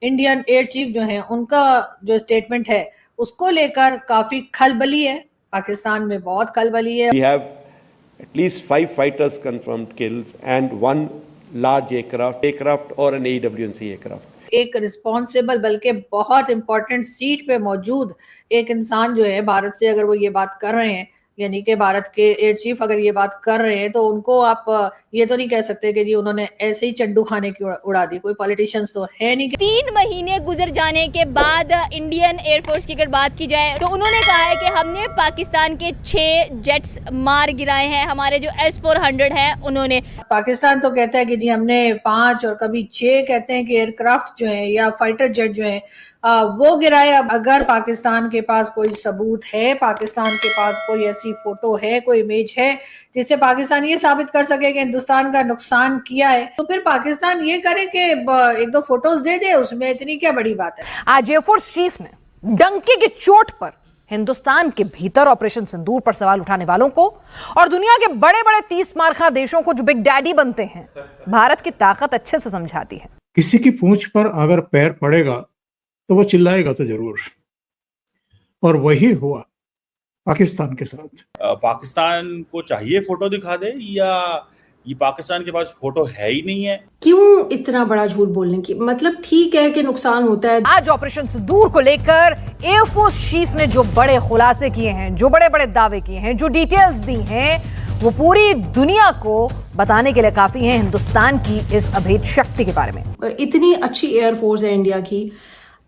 Indian air chief जो है उनका जो स्टेटमेंट है उसको लेकर काफी खलबली है, पाकिस्तान में बहुत खलबली है। We have at least 5 fighters confirmed kills and 1 large aircraft or an AWNC aircraft. एक रिस्पॉन्सिबल बल्कि बहुत इंपॉर्टेंट सीट पे मौजूद एक इंसान जो है भारत से अगर वो ये बात कर रहे हैं, यानी कि भारत के एयर चीफ अगर ये बात कर रहे हैं, तो उनको आप ये तो नहीं कह सकते कि जी उन्होंने ऐसे ही चंडू खाने की उड़ा दी। कोई पॉलिटिशियंस तो है नहीं। 3 महीने गुजर जाने के बाद इंडियन एयरफोर्स की अगर बात की जाए तो उन्होंने कहा है कि हमने पाकिस्तान के 6 जेट्स मार गिराए हैं। हमारे जो S-400 है उन्होंने, पाकिस्तान तो कहता है कि जी हमने 5 और कभी 6 कहते हैं कि एयरक्राफ्ट जो है या फाइटर जेट जो है वो गिराए। अब अगर पाकिस्तान के पास कोई सबूत है, पाकिस्तान के पास कोई ऐसी फोटो है, कोई इमेज है जिससे पाकिस्तान ये साबित कर सके कि हिंदुस्तान का नुकसान किया है, तो फिर पाकिस्तान ये करे कि 1-2 फोटोज दे दे, उसमें इतनी क्या बड़ी बात है। आज एयरफोर्स चीफ ने डंके की चोट पर हिंदुस्तान के भीतर ऑपरेशन सिंदूर पर सवाल उठाने वालों को और दुनिया के बड़े बड़े 30 मारखा देशों को जो बिग डैडी बनते हैं, भारत की ताकत अच्छे से समझाती है। किसी की पूंछ पर अगर पैर पड़ेगा तो वो चिल्लाएगा तो जरूर, और वही हुआ पाकिस्तान के साथ। पाकिस्तान को चाहिए फोटो दिखा दे, या ये पाकिस्तान के पास फोटो है ही नहीं है? क्यों इतना बड़ा झूठ बोलने की, मतलब ठीक है कि नुकसान होता है। आज ऑपरेशन सिंदूर को लेकर एयरफोर्स चीफ ने जो बड़े खुलासे किए हैं, जो बड़े बड़े दावे किए हैं, जो डिटेल्स दी हैं, वो पूरी दुनिया को बताने के लिए काफी है हिंदुस्तान की इस अभेद शक्ति के बारे में। इतनी अच्छी एयरफोर्स है इंडिया की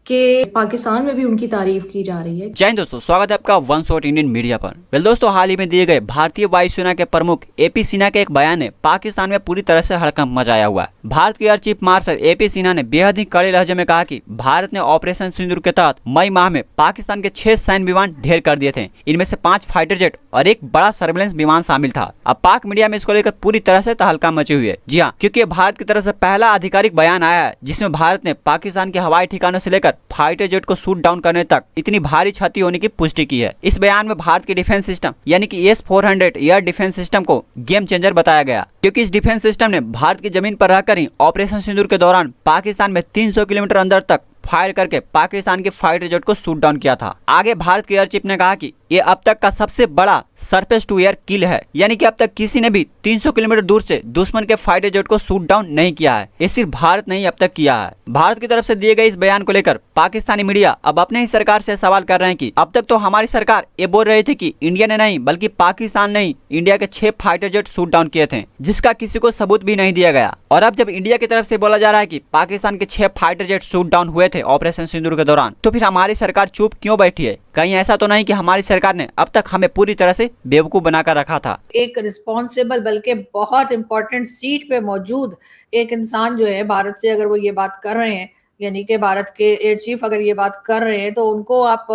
कि पाकिस्तान में भी उनकी तारीफ की जा रही है। जय हिंद दोस्तों, स्वागत है आपका वन शॉट इंडियन मीडिया पर। वेल दोस्तों, हाल ही में दिए गए भारतीय वायुसेना के प्रमुख AP सिन्हा के एक बयान ने पाकिस्तान में पूरी तरह से हड़कंप मचाया हुआ है। भारत के air chief marshal AP Sinha ने बेहद ही कड़े लहजे में कहा कि भारत ने ऑपरेशन सिंदूर के तहत मई माह में पाकिस्तान के 6 सैन्य विमान ढेर कर दिए थे। इनमें से 5 फाइटर जेट और एक बड़ा सर्वेलेंस विमान शामिल था। अब पाक मीडिया में इसको लेकर पूरी तरह से तहलका मची हुई है। जी हाँ, क्योंकि भारत की तरफ से पहला आधिकारिक बयान आया है जिसमें भारत ने पाकिस्तान के हवाई ठिकानों से लेकर फाइटर जेट को शूट डाउन करने तक इतनी भारी क्षति होने की पुष्टि की है। इस बयान में भारत के डिफेंस सिस्टम यानी कि S-400 एयर डिफेंस सिस्टम को गेम चेंजर बताया गया, क्योंकि इस डिफेंस सिस्टम ने भारत की जमीन पर रहकर ही ऑपरेशन सिंदूर के दौरान पाकिस्तान में 300 किलोमीटर अंदर तक फायर करके पाकिस्तान के फाइटर जेट को शूट डाउन किया था। आगे भारत के एयर चीफ ने कहा कि ये अब तक का सबसे बड़ा सरफेस टू एयर किल है, यानी कि अब तक किसी ने भी 300 किलोमीटर दूर से दुश्मन के फाइटर जेट को शूट डाउन नहीं किया है। ये सिर्फ भारत नहीं अब तक किया है। भारत की तरफ से दिए गए इस बयान को लेकर पाकिस्तानी मीडिया अब अपने ही सरकार से सवाल कर रहे हैं कि अब तक तो हमारी सरकार ये बोल रही थी कि इंडिया ने नहीं बल्कि पाकिस्तान ने ही इंडिया के 6 फाइटर जेट शूट डाउन किए थे, जिसका किसी को सबूत भी नहीं दिया गया। और अब जब इंडिया की तरफ से बोला जा रहा है कि पाकिस्तान के 6 फाइटर जेट शूट डाउन हुए थे ऑपरेशन सिंदूर के दौरान, तो फिर हमारी सरकार चुप क्यों बैठी है? कहीं ऐसा तो नहीं कि हमारी सरकार ने अब तक हमें पूरी तरह से बेवकूफ बनाकर रखा था? एक रिस्पॉन्सिबल बल्कि बहुत इंपॉर्टेंट सीट पे मौजूद एक इंसान जो है भारत से अगर वो ये बात कर रहे हैं, यानी कि भारत के एयर चीफ अगर ये बात कर रहे हैं, तो उनको आप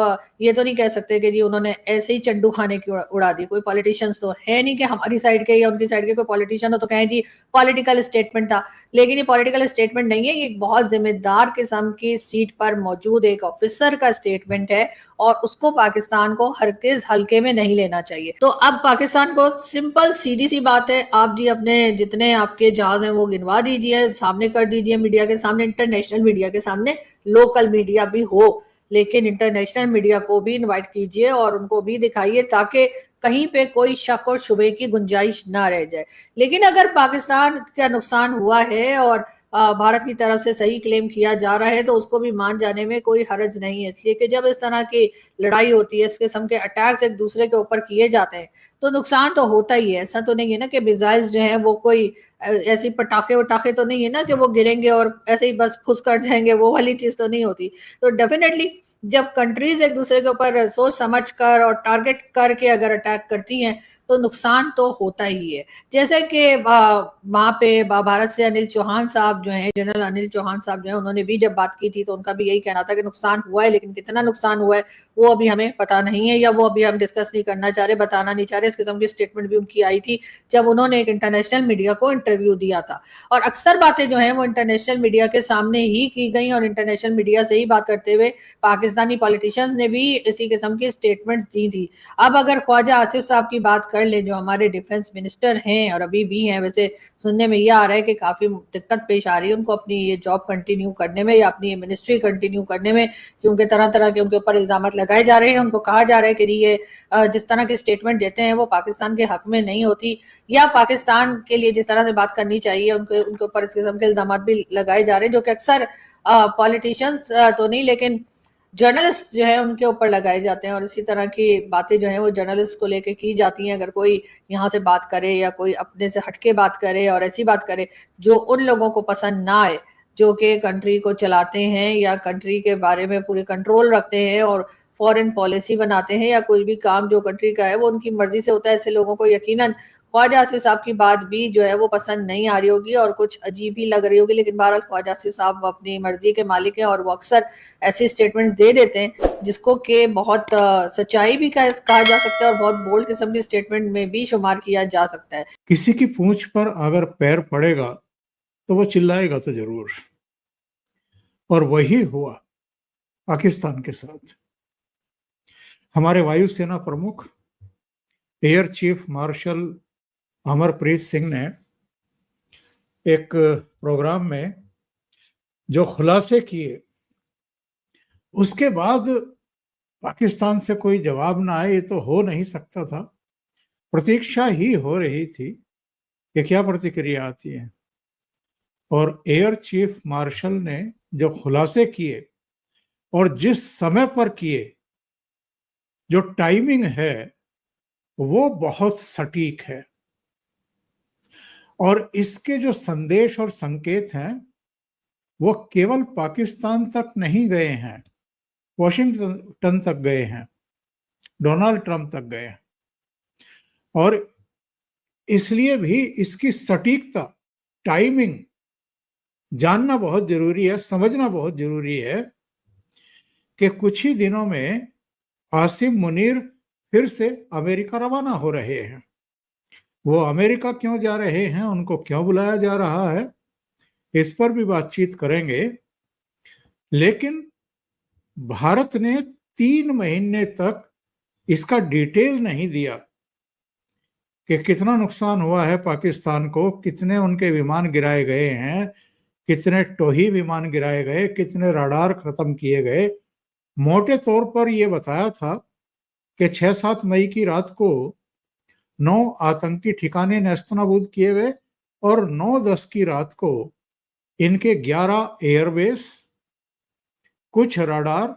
ये तो नहीं कह सकते कि जी उन्होंने ऐसे ही चंडू खाने की उड़ा दी। कोई पॉलिटिशियंस तो है नहीं कि हमारी साइड के या उनकी साइड के कोई पॉलिटिशियन हो तो कहें जी पॉलिटिकल स्टेटमेंट था, लेकिन ये पॉलिटिकल स्टेटमेंट नहीं है, ये एक बहुत जिम्मेदार किस्म की सीट पर मौजूद एक ऑफिसर का स्टेटमेंट है और उसको पाकिस्तान को हरगिज हल्के में नहीं लेना चाहिए। तो अब पाकिस्तान को सिंपल सीधी सी बात है, आप जी अपने जितने आपके जहाज हैं वो गिनवा दीजिए, सामने कर दीजिए मीडिया के सामने, इंटरनेशनल मीडिया के सामने, लोकल मीडिया भी हो लेकिन इंटरनेशनल मीडिया को भी इनवाइट कीजिए और उनको भी दिखाइए ताकि कहीं पे कोई शक और शुबे की गुंजाइश ना रह जाए। लेकिन अगर पाकिस्तान का नुकसान हुआ है और भारत की तरफ से सही क्लेम किया जा रहा है तो उसको भी मान जाने में कोई हर्ज नहीं है, इसलिए कि जब इस तरह की लड़ाई होती है, इस किस्म के अटैक्स एक दूसरे के ऊपर किए जाते हैं तो नुकसान तो होता ही है। ऐसा तो नहीं है ना कि मिसाइल्स जो है वो कोई ऐसी पटाखे वटाखे तो नहीं है ना कि वो गिरेंगे और ऐसे ही बस फुस कर जाएंगे, वो वाली चीज तो नहीं होती। तो डेफिनेटली जब कंट्रीज एक दूसरे के ऊपर सोच समझ कर और टारगेट करके अगर अटैक करती हैं तो नुकसान तो होता ही है। जैसे कि वहां पे भारत से अनिल चौहान साहब जो हैं, जनरल अनिल चौहान साहब जो हैं, उन्होंने भी जब बात की थी तो उनका भी यही कहना था कि नुकसान हुआ है, लेकिन कितना नुकसान हुआ है वो अभी हमें पता नहीं है, या वो अभी हम डिस्कस नहीं करना चाह रहे, बताना नहीं चाह रहे। इस किस्म की स्टेटमेंट भी उनकी आई थी जब उन्होंने एक इंटरनेशनल मीडिया को इंटरव्यू दिया था। और अक्सर बातें जो हैं वो इंटरनेशनल मीडिया के सामने ही की गई, और इंटरनेशनल मीडिया से ही बात करते हुए पाकिस्तानी पॉलिटिशियंस ने भी इसी किस्म की स्टेटमेंट्स दी थी। अब अगर ख्वाजा आसिफ साहब की बात कर लें, जो हमारे डिफेंस मिनिस्टर हैं और अभी भी हैं, वैसे सुनने में यह आ रहा है कि काफी दिक्कत पेश आ रही है उनको अपनी ये जॉब कंटिन्यू करने में या अपनी ये मिनिस्ट्री कंटिन्यू करने में, क्योंकि तरह तरह के उनके ऊपर इल्जाम लगाए जा रहे हैं। उनको कहा जा रहा है कि ये जिस तरह की स्टेटमेंट देते हैं वो पाकिस्तान के हक में नहीं होती, या पाकिस्तान के लिए जिस तरह से बात करनी चाहिए उनके ऊपर इस किस्म के इल्जाम भी लगाए जा रहे हैं, जो कि अक्सर पॉलिटिशियंस तो नहीं लेकिन जर्नलिस्ट जो है उनके ऊपर लगाए जाते हैं। और इसी तरह की बातें जो है वो जर्नलिस्ट को लेके की जाती हैं। अगर कोई यहाँ से बात करे या कोई अपने से हटके बात करे और ऐसी बात करे जो उन लोगों को पसंद ना आए, जो कि कंट्री को चलाते हैं या कंट्री के बारे में पूरे कंट्रोल रखते हैं और फॉरेन पॉलिसी बनाते हैं, या कोई भी काम जो कंट्री का है वो उनकी मर्जी से होता है, ऐसे लोगों को यकीनन ख्वाजा आसिफ साहब की बात भी जो है वो पसंद नहीं आ रही होगी और कुछ अजीब ही लग रही होगी। लेकिन बहरहाल ख्वाजा आसिफ साहब अपनी मर्जी के मालिक हैं और वो अक्सर ऐसी स्टेटमेंट्स दे देते हैं जिसको कि बहुत सच्चाई भी कहा जा सकता है और बहुत बोल्ड किस्म की स्टेटमेंट में भी शुमार किया जा सकता है। किसी की पूंछ पर अगर पैर पड़ेगा तो वो चिल्लाएगा तो जरूर, और वही हुआ पाकिस्तान के साथ। हमारे वायुसेना प्रमुख air chief marshal Amarpreet Singh ने एक प्रोग्राम में जो खुलासे किए, उसके बाद पाकिस्तान से कोई जवाब ना आए ये तो हो नहीं सकता था। प्रतीक्षा ही हो रही थी कि क्या प्रतिक्रिया आती है। और एयर चीफ मार्शल ने जो खुलासे किए और जिस समय पर किए, जो टाइमिंग है वो बहुत सटीक है। और इसके जो संदेश और संकेत हैं वो केवल पाकिस्तान तक नहीं गए हैं, वॉशिंगटन तक गए हैं, डोनाल्ड ट्रंप तक गए हैं। और इसलिए भी इसकी सटीकता, टाइमिंग जानना बहुत जरूरी है, समझना बहुत जरूरी है कि कुछ ही दिनों में आसिम मुनीर फिर से अमेरिका रवाना हो रहे हैं। वो अमेरिका क्यों जा रहे हैं, उनको क्यों बुलाया जा रहा है, इस पर भी बातचीत करेंगे। लेकिन भारत ने 3 महीने तक इसका डिटेल नहीं दिया कि कितना नुकसान हुआ है पाकिस्तान को, कितने उनके विमान गिराए गए हैं, कितने टोही विमान गिराए गए, कितने रडार खत्म किए गए। मोटे तौर पर यह बताया था कि 6-7 मई की रात को 9 आतंकी ठिकाने नेस्तनाबूद किए गए और 9-10 की रात को इनके 11 एयरबेस, कुछ रडार,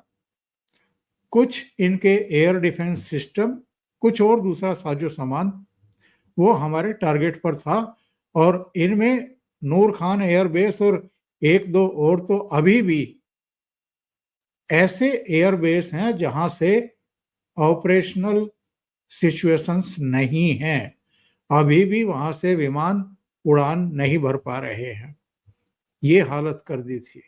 कुछ इनके एयर डिफेंस सिस्टम, कुछ और दूसरा साजो सामान वो हमारे टारगेट पर था। और इनमें नूर खान एयरबेस और 1-2 और तो अभी भी ऐसे एयरबेस हैं जहां से ऑपरेशनल सिचुएशंस नहीं हैं, अभी भी वहां से विमान उड़ान नहीं भर पा रहे हैं। ये हालत कर दी थी।